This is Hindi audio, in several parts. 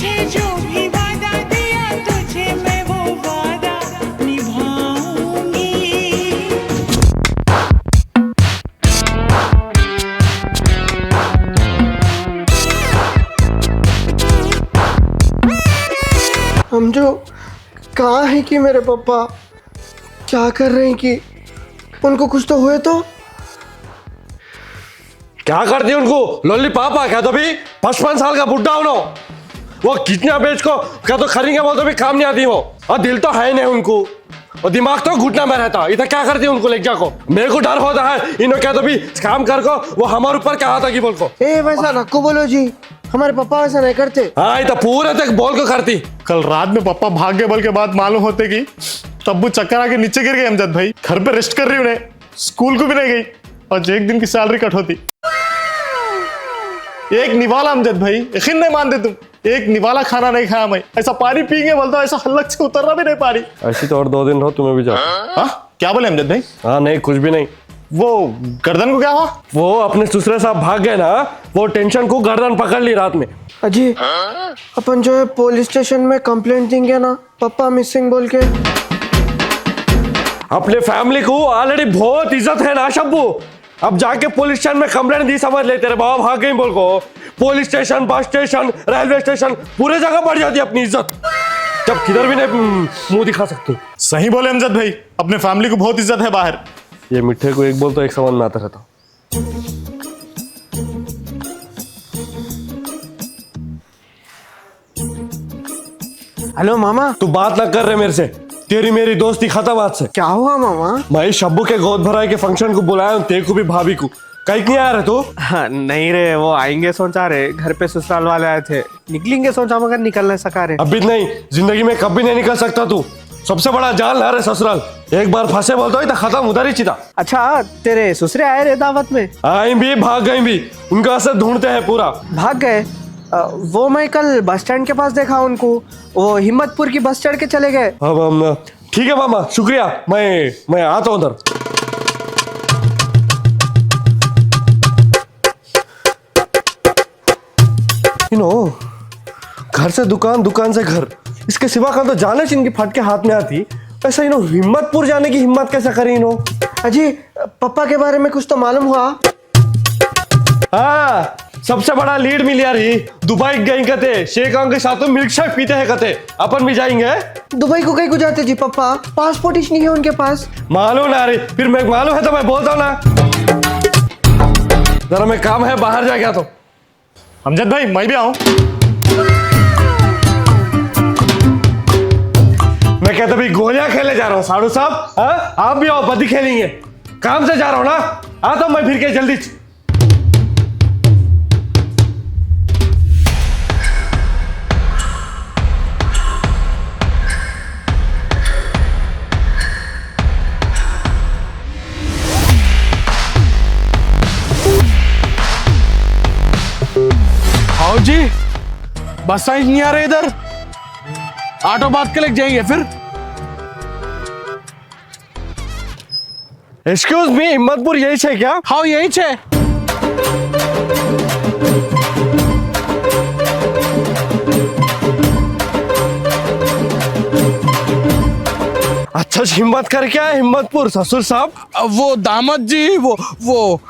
तुझे जो भी वादा दिया तुझे मैं वो वादा निभाऊंगी। समझो कहाँ है कि मेरे पापा क्या कर रहे हैं कि उनको कुछ तो हुए तो क्या करती उनको लॉलीपॉप आ क्या तो भी 55 साल का बुढ़ा हो ना वो कितना बेच को क्या तो खरीदेंगे वो तो भी काम नहीं आती वो और दिल तो है नहीं उनको और दिमाग तो घुटना में रहता इधर क्या करती उनको ले जा को मेरे को डर होता है इन्हों क्या तो भी काम कर को वो हमारे ऊपर क्या आता कि बोल को ए वैसा रखो बोलो जी हमारे पापा वैसा नहीं करते। हाँ ये तो पूरे तक बोल को करती। कल रात में पापा भाग गए बोल के बाद मालूम होते कि तब्बू चक्कर आके नीचे गिर गए अमजद भाई घर पे रेस्ट कर रही उन्हें स्कूल को भी नहीं गई और एक दिन की सैलरी कट होती। एक निवाला अमजद भाई यकीन नहीं मानते तुम एक निवाला खाना नहीं खाया मैं ऐसा पानी पीएंगे बोलता ऐसा हल्लक से उतरना भी नहीं पा रही। ऐसी तो और 2 दिन रहो तुम्हें भी जाओ। हाँ क्या बोले अमजद भाई? हाँ नहीं कुछ भी नहीं वो गर्दन को क्या हुआ? वो अपने ससुरे साहब भाग गए ना वो टेंशन को गर्दन पकड़ ली रात में। अजी अपन जो है पुलिस स्टेशन में कंप्लेंट देंगे ना पापा मिसिंग बोल के। अपने फैमिली को ऑलरेडी बहुत इज्जत है ना शब्बू अब जाके पुलिस स्टेशन में कंप्लेंट दी समझ ले तेरे बाबा भाग गए बोल को police station bus station railway station पूरे जगह बढ़ जाती है अपनी इज्जत जब किधर भी नहीं मुंह दिखा सकते। सही बोले अमजद भाई अपने फैमिली को बहुत इज्जत है बाहर। ये मिठे को एक बोल तो एक समझ में आता रहता। हेलो मामा तू बात ना कर रहे मेरे से तेरी मेरी दोस्ती खत्म आज से। क्या हुआ मामा? मैं शब्बू के गोद भराई के फंक्शन को बुलाया हूँ तेरे को भी भाभी को कहीं नहीं आ रहे तू? हाँ, नहीं रे वो आएंगे सोचा रे घर पे ससुराल वाले आए थे निकलेंगे सोचा मगर निकल नहीं सका रे। अभी नहीं जिंदगी में कभी नहीं निकल सकता तू सबसे बड़ा जाल ना रे ससुराल एक बार फंसे बोलता ही तो खत्म उधर ही चिता। अच्छा तेरे ससुरे आए रे दावत में? आई भी भाग गई भी उनका असर ढूंढते हैं पूरा। भाग गए? वो मैं कल बस स्टैंड के पास देखा उनको वो हिम्मतपुर की बस चढ़ के चले गए। ठीक है मामा शुक्रिया मैं आता हूँ उधर। घर से दुकान दुकान से घर इसके सिवा कल तो जाने से इनकी फट के हाथ में आती ऐसा हिम्मतपुर जाने की हिम्मत कैसे करी अजी पापा के बारे में कुछ तो मालूम हुआ? हाँ सबसे बड़ा लीड मिल रही दुबई गई कहते शेख के साथ तो मिल्क शेक पीते हैं कहते अपन भी जाएंगे। दुबई को कहीं को जाते जी पापा पासपोर्ट ही नहीं है उनके पास। मालूम ना रे फिर मैं मालूम है तो मैं बोलता हूँ ना जरा मैं काम है बाहर जा गया तो। अमजद भाई मैं भी आऊं। मैं कहता भी गोलियां खेले जा रहा हूँ साधु साहब हाँ आप भी आओ बदी खेलेंगे काम से जा रहा हूँ ना आता हूँ मैं फिर के जल्दी। आओ जी बस साइंस नहीं आ रहे इधर ऑटो बात के लेके जाएंगे फिर। एक्सक्यूज मी हिम्मतपुर यही है क्या? हाँ यही छे। अच्छा हिम्मत कर क्या है हिम्मतपुर ससुर साहब? वो दामाद जी वो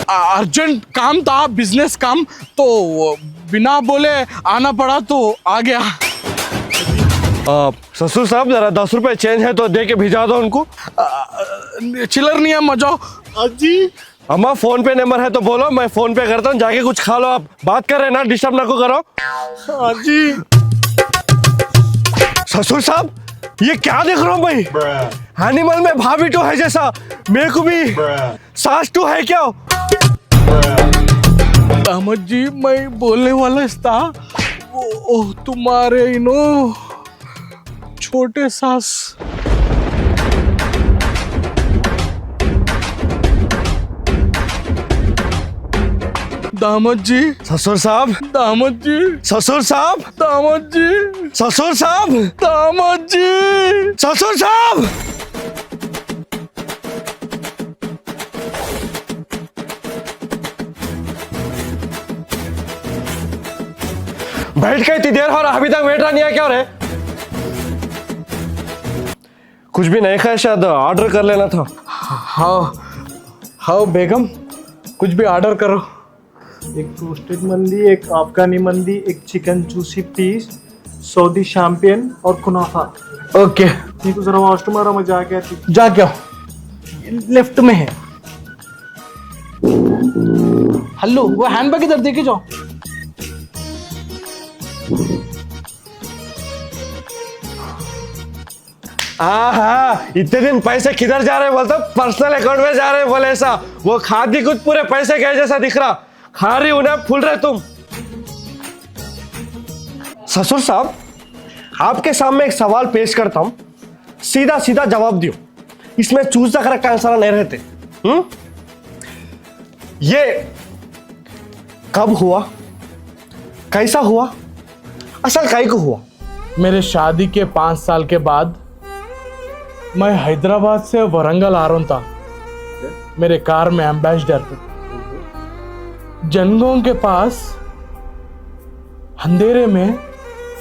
अर्जेंट काम था बिजनेस काम तो बिना बोले आना पड़ा तो आ गया। ससुर साहब जरा 10 रुपए चेंज है तो दे के भिजा दो उनको। चिल्लर नहीं है मजाओ जी अम्मा फोन पे नंबर है तो बोलो मैं फोन पे करता हूँ जाके कुछ खा लो आप बात कर रहे ना डिस्टर्ब ना को करो। हाँ जी ससुर साहब ये क्या देख रहा हूँ भाई एनिमल में भाभी टू है जैसा मेरे को भी सास टू है क्या? दामाद जी मैं बोलने वाला था वो तुम्हारे छोटे सास। दामाद जी ससुर साहब दामाद जी ससुर साहब दामाद जी ससुर साहब दामाद जी ससुर साहब बैठ के इतनी देर हो रहा अभी तक वेटर नहीं आया क्या रे? कुछ भी नहीं खाया शायद ऑर्डर कर लेना था। हाँ हाँ बेगम, कुछ भी ऑर्डर करो। एक टोस्टेड मंदी, एक अफगानी मंदी, एक चिकन जूसी पीस, सऊदी शैंपियन और कुनाफा। ओके, नहीं तो जरा वॉशरूम आ रहा, मैं जाके आती। जा क्या लेफ्ट में है। हेलो, वो हैंडबैग इधर देखे जाओ। हाँ, इतने दिन पैसे किधर जा रहे बोलते, पर्सनल अकाउंट में जा रहे बोले ऐसा। वो खादी कुछ पूरे पैसे गए जैसा दिख रहा, खा रही उन्हें फूल रहे तुम। ससुर साहब, आपके सामने एक सवाल पेश करता हूं, सीधा सीधा जवाब दियो, इसमें चूजा करेक्ट आंसर नहीं रहते। ये कब हुआ, कैसा हुआ, असल कई को हुआ? मेरे शादी के 5 साल के बाद मैं हैदराबाद से वरंगल आ रहा था मेरे कार में एम्बेसडर पे। जनगों के पास अंधेरे में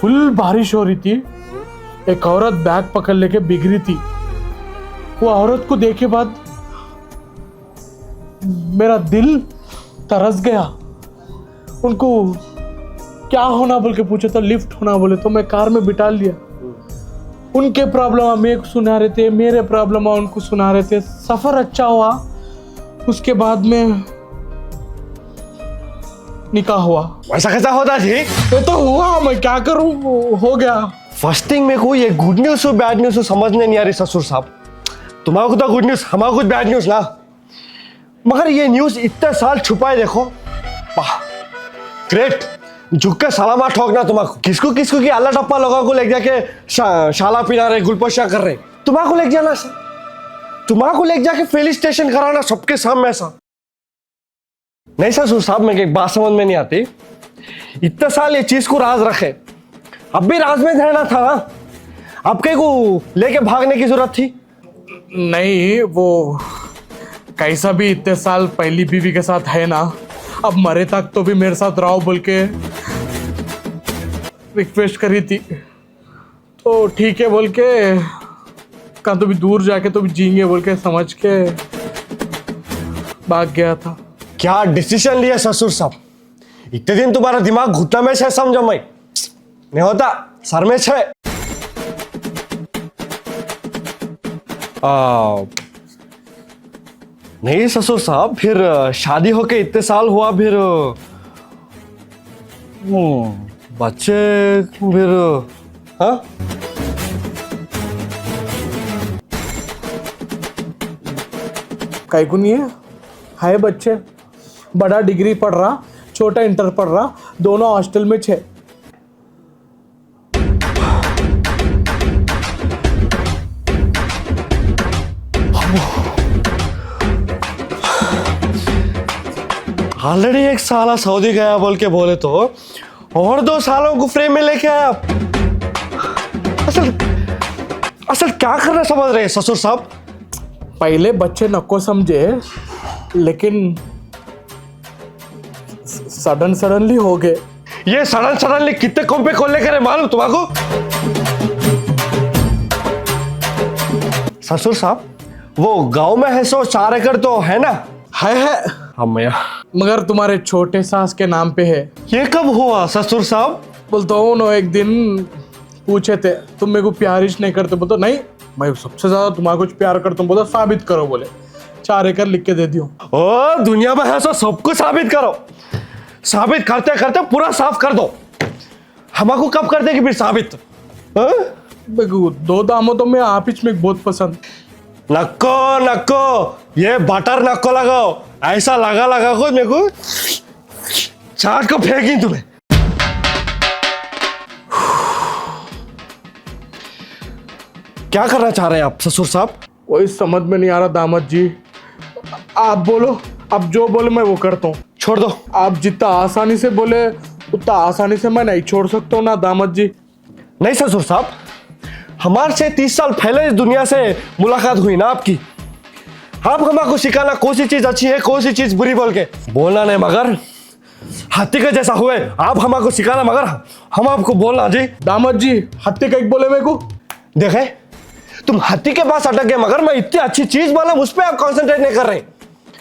फुल बारिश हो रही थी। एक औरत बैग पकड़ लेके बिक रही थी। वो औरत को देखे बाद मेरा दिल तरस गया। उनको क्या होना बोल के पूछा तो लिफ्ट होना बोले, तो मैं कार में बिठा लिया। उनके प्रॉब्लम मेरे को सुना रहे थे, मेरे प्रॉब्लम उनको सुना रहे थे। सफर अच्छा हुआ। उसके बाद में निकाह हुआ। वैसा कैसा होता जी? ये तो हुआ, मैं क्या करूं, हो गया। फर्स्ट थिंग मेरे को ये गुड न्यूज हो बैड न्यूज हो समझने नहीं आ रही ससुर साहब। तुम्हारा को तो गुड न्यूज, हमारा कुछ बैड न्यूज ना, मगर ये न्यूज इतने साल छुपाए देखो। वाह ग्रेट, झुक के सलामा ठोकना तुम्हारा। किसको किसको की अल्लाह टप्पा लोगों को ले जाके शाला पिला रहे, गुलपोशा कर रहे। तुम्हारा को ले जाना सर, तुम्हारा को ले जाके फेलिस्टेशन कराना सबके सामने ऐसा नहीं। ससुर साहब मेरे एक बात समझ में नहीं आती, इतने साल ये चीज को राज रखे, अब भी राज में रहना था ना, आपके को लेके भागने की जरूरत थी नहीं। वो कैसा भी इतने साल पहली बीवी के साथ है ना, अब मरे तक तो भी मेरे साथ रहो बोल के रिक्वेस्ट करी थी। तो ठीक है बोल के, कहाँ तो भी दूर जाके तो भी जीएंगे बोल के समझ के भाग गया था। क्या डिसीजन लिया ससुर साहब? इतने दिन तुम्हारा दिमाग घुटना में छे, समझो मैं नहीं होता, सर में छे। नहीं ससुर साहब, फिर शादी होके इतने साल हुआ, फिर बच्चे, फिर हाँ काहे को नहीं है बच्चे। बड़ा डिग्री पढ़ रहा, छोटा इंटर पढ़ रहा, दोनों हॉस्टल में छे। ऑलरेडी 1 साल सऊदी गया बोल के बोले तो और 2 सालों को फ्रेम में लेके आया। असल क्या करना समझ रहे हैं ससुर साहब? पहले बच्चे नको समझे, लेकिन सडनली हो गए। ये सडनली कितने कंपे खोलने करे मालूम तुम्हारा? ससुर साहब, वो गांव में है सो 4 एकड़ तो है ना? है हाँ मैया, मगर तुम्हारे छोटे सास के नाम पे है। ये कब हुआ ससुर साहब? बोलता हूँ ना, एक दिन पूछे थे तुम मेरे को प्यार ही नहीं करते। बोलते नहीं, मैं सबसे ज्यादा तुम्हारा कुछ प्यार करता हूँ। बोला साबित करो। बोले 4 एकड़ लिख के दे दियो। ओ दुनिया में है सो सबको साबित करो। साबित करते करते पूरा साफ कर दो। हमको कब कर देगी फिर साबित? 2 दामों में आप ही में बहुत पसंद। नक्को ये बटर नक्को लगाओ, ऐसा लगा को मेरे को चाट को फेंकी तुम्हें। क्या करना चाह रहे हैं आप ससुर साहब? वही समझ में नहीं आ रहा दामाद जी। आप बोलो, अब जो बोले मैं वो करता हूँ। छोड़ दो। आप जितना आसानी से बोले उतना आसानी से मैं नहीं छोड़ सकता हूँ ना दामाद जी। नहीं ससुर साहब, हमारे से 30 साल पहले इस दुनिया से मुलाकात हुई ना आपकी। आप हमको सिखाना कौन सी चीज अच्छी है, कौन सी चीज बुरी बोल के बोलना नहीं, मगर हाथी का जैसा हुए आप हमको सिखाना मगर हम आपको बोलना जी। दामाद जी हत्ते का एक बोले मेरे को। देखे तुम हाथी के पास अटक गए मगर मैं इतनी अच्छी चीज बोला उस पर आप कंसंट्रेट नहीं कर रहे।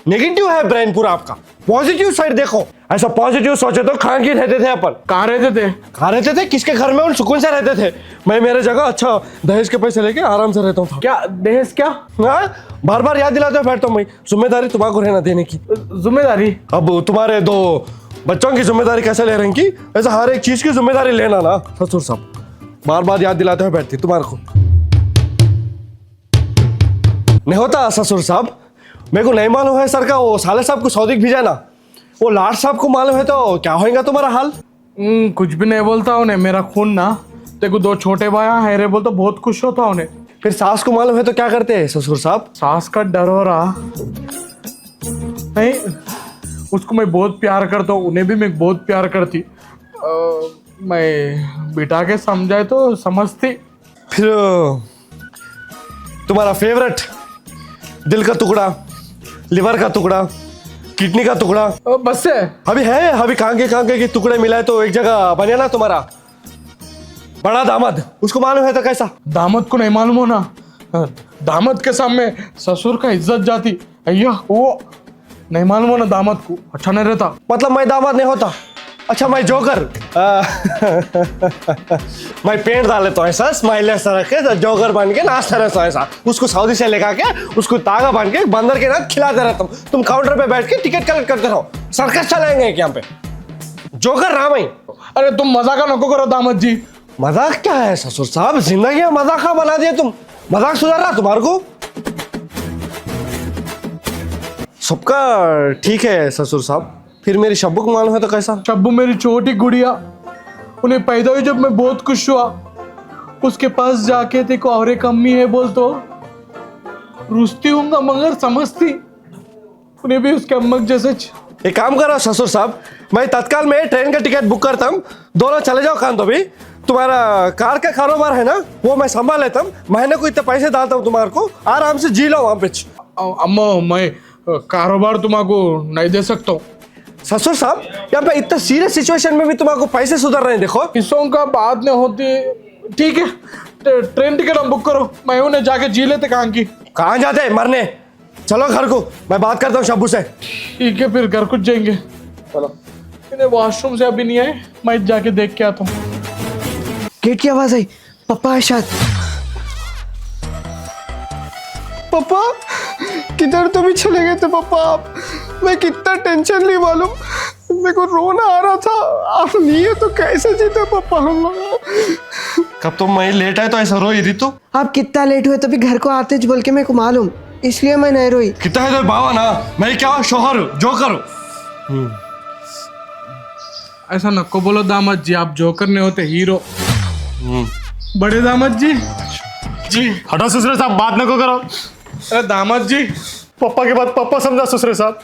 नेगेटिव है ब्रेन पूरा आपका, पॉजिटिव साइड देखो। ऐसा पॉजिटिव सोचे तो कहाँ की रहते थे अपन? कहाँ रहते थे? किसके घर में? उन सुकून से रहते थे। मैं मेरे जगह अच्छा दहेज के पैसे लेके आराम से रहता हूँ। क्या दहेज क्या? हाँ बार बार याद दिलाते बैठता हूँ मैं, जिम्मेदारी तुम्हारे रहना देने की। जिम्मेदारी? अब तुम्हारे 2 बच्चों की जिम्मेदारी कैसे ले रहे हैं कि ऐसा हर एक चीज की जिम्मेदारी लेना ना ससुर साहब, बार बार याद दिलाते हुए बैठती तुम्हारे को नहीं होता। ससुर साहब मेरे को नहीं मालूम है सर का वो साले साहब को सऊदी भेजा ना, वो लाट साहब को मालूम है तो क्या होगा तुम्हारा हाल? कुछ भी नहीं बोलता उन्हें, मेरा खून ना। देखो 2 छोटे भाई है रे, बोलता बहुत खुश होता उन्हें। फिर सास को मालूम है तो क्या करते हैं ससुर साहब? सास का डर हो रहा नहीं, उसको मैं बहुत प्यार करता हूँ, उन्हें भी मैं बहुत प्यार करती। मैं बिठा के समझाए तो समझती। फिर तुम्हारा फेवरेट दिल का टुकड़ा, लिवर का टुकड़ा, किडनी का टुकड़ा बस से अभी है, अभी कहाँ के टुकड़े मिलाए तो एक जगह बने ना तुम्हारा बड़ा दामाद, उसको मालूम है तो कैसा? दामाद को नहीं मालूम हो ना, दामाद के सामने ससुर का इज्जत जाती। अय्या वो नहीं मालूम हो ना, दामाद को अच्छा नहीं रहता। मतलब मैं दामाद नहीं होता? अच्छा मैं जोकर मैं पेंट डाल लेता हूँ ऐसा स्माइल ऐसा रखे तो जोकर बन के नाचता रहता हूँ ऐसा, उसको सऊदी से लेकर के उसको तागा बन के बंदर के नाथ खिलाते रहता हूँ। तुम काउंटर पे बैठ के टिकट कलेक्ट करते रहो, सर्कस चलाएंगे यहाँ पे। जोकर राम ही। अरे तुम मजाक नको करो दामाद जी। मजाक क्या है ससुर साहब, जिंदगी में मजाक बना दिया तुम। मजाक सुधार रहा तुम्हारे को? सबका ठीक है ससुर साहब, फिर मेरी शब्बू को मालूम है तो कैसा? शब्बू मेरी छोटी गुड़िया, उन्हें पैदा हुई जब मैं बहुत खुश हुआ, उसके पास जाके देखो और एक अम्मी है बोल तो रुस्ती हूँगा मगर समझती, उन्हें भी उसके अम्मा जैसे। एक काम करो ससुर साहब, मैं तत्काल में ट्रेन का टिकट बुक करता हूँ, दोनों चले जाओ कान। तो भी तुम्हारा कार का कारोबार है ना, वो मैं संभाल लेता हूँ, महीने को इतने पैसे डालता हूँ तुम्हारे को, आराम से जी लो वहाँ पे। अम्मा मैं कारोबार तुम्हारा नहीं दे सकता हूँ। ससुर साहब यहाँ पे इतना सीरियस सिचुएशन में भी तुम्हारे पैसे सुधर रहे हैं, देखो। किसों का बात नहीं होती, ठीक है ट्रेन टिकट हम बुक करो, मैं उन्हें जाके जी लेते कहाँ जाते मरने, चलो घर को, मैं बात करता हूँ शब्बू से। ठीक है फिर घर कुछ जाएंगे। चलो इन्हें वॉशरूम से अभी नहीं आए, मैं जाके देख के आता हूँ। गेट की आवाज आई, पापा है शायद। पापा किधर तो भी चले गए थे पापा आप? मैं कितना टेंशन ली मालूम, मेरे को रोना आ रहा था। आप नहीं है तो कैसे जीते पापा हम लोग? कब तुम मैं लेट आए तो ऐसा रोई थी तो? आप कितना लेट हुए तभी घर को आते बोल के मेरे को मालूम, इसलिए मैं नहीं रोई। कितना है तो बाबा ना, मैं क्या शोहर जोकर हूँ। ऐसा नको बोलो दामाद जी, आप जोकर नहीं होते हीरो। बड़े दामाद जी जी। हटो ससुर साहब, बात नको करो। अरे दामाद जी, पापा के बाद पापा समझा ससुर साहब,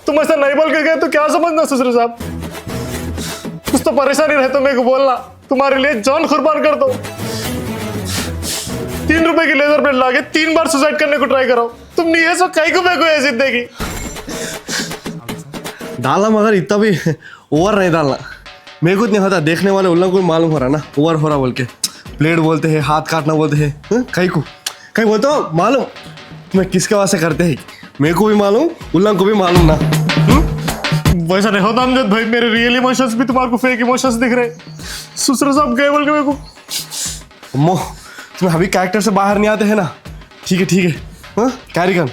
तुम ऐसा नहीं बोल के गए तो क्या समझना ससुर साहब? कुछ तो परेशानी रहे तो मेरे को बोलना, तुम्हारे लिए जान कुर्बान कर दो। 3 रुपए की लेजर प्लेट लाके 3 बार सुसाइड करने को ट्राई करो, तुम नहीं है सो कहीं को मेरे को ये जिंदगी डालना, मगर इतना भी ओवर नहीं डालना। मेरे को नहीं होता, देखने वाले उन लोगों को मालूम हो रहा ना ओवर हो रहा बोल के। प्लेट बोलते हैं, हाथ काटना बोलते हैं, कहीं बोलते हो मालूम तुम्हें किसके वास्ते करते हैं, मेरे को भी मालूम, उन लोगों को भी मालूम ना। वैसा नहीं होता अमजद भाई, मेरे रियल इमोशंस भी तुम्हारे को फेक इमोशंस दिख रहे। ससुर साहब गए बोल के मेरे को। अम्मो तुम्हें अभी कैरेक्टर से बाहर नहीं आते हैं ना, ठीक है कैरी कर।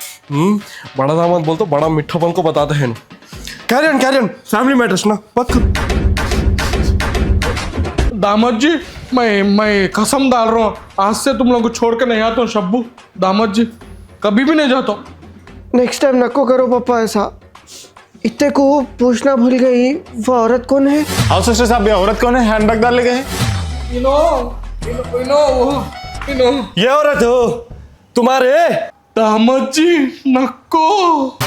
बड़ा दामाद बोलते बड़ा मिठापन को बताते हैं ना। कैरी ऑन फैमिली मैटर्स ना, मत करो। दामाद जी मैं कसम डाल रहा हूँ, आज से तुम लोगों को छोड़ के नहीं आता हूँ शब्बू। दामाद जी कभी भी नहीं जाता हूँ। नेक्स्ट टाइम नको करो पापा ऐसा। इतने को पूछना भूल गई, वो औरत कौन है? आओ ससुर साहब, ये औरत कौन है? हैंडबैग डाल ले गए। ये औरत हो तुम्हारे? दामाद जी नको।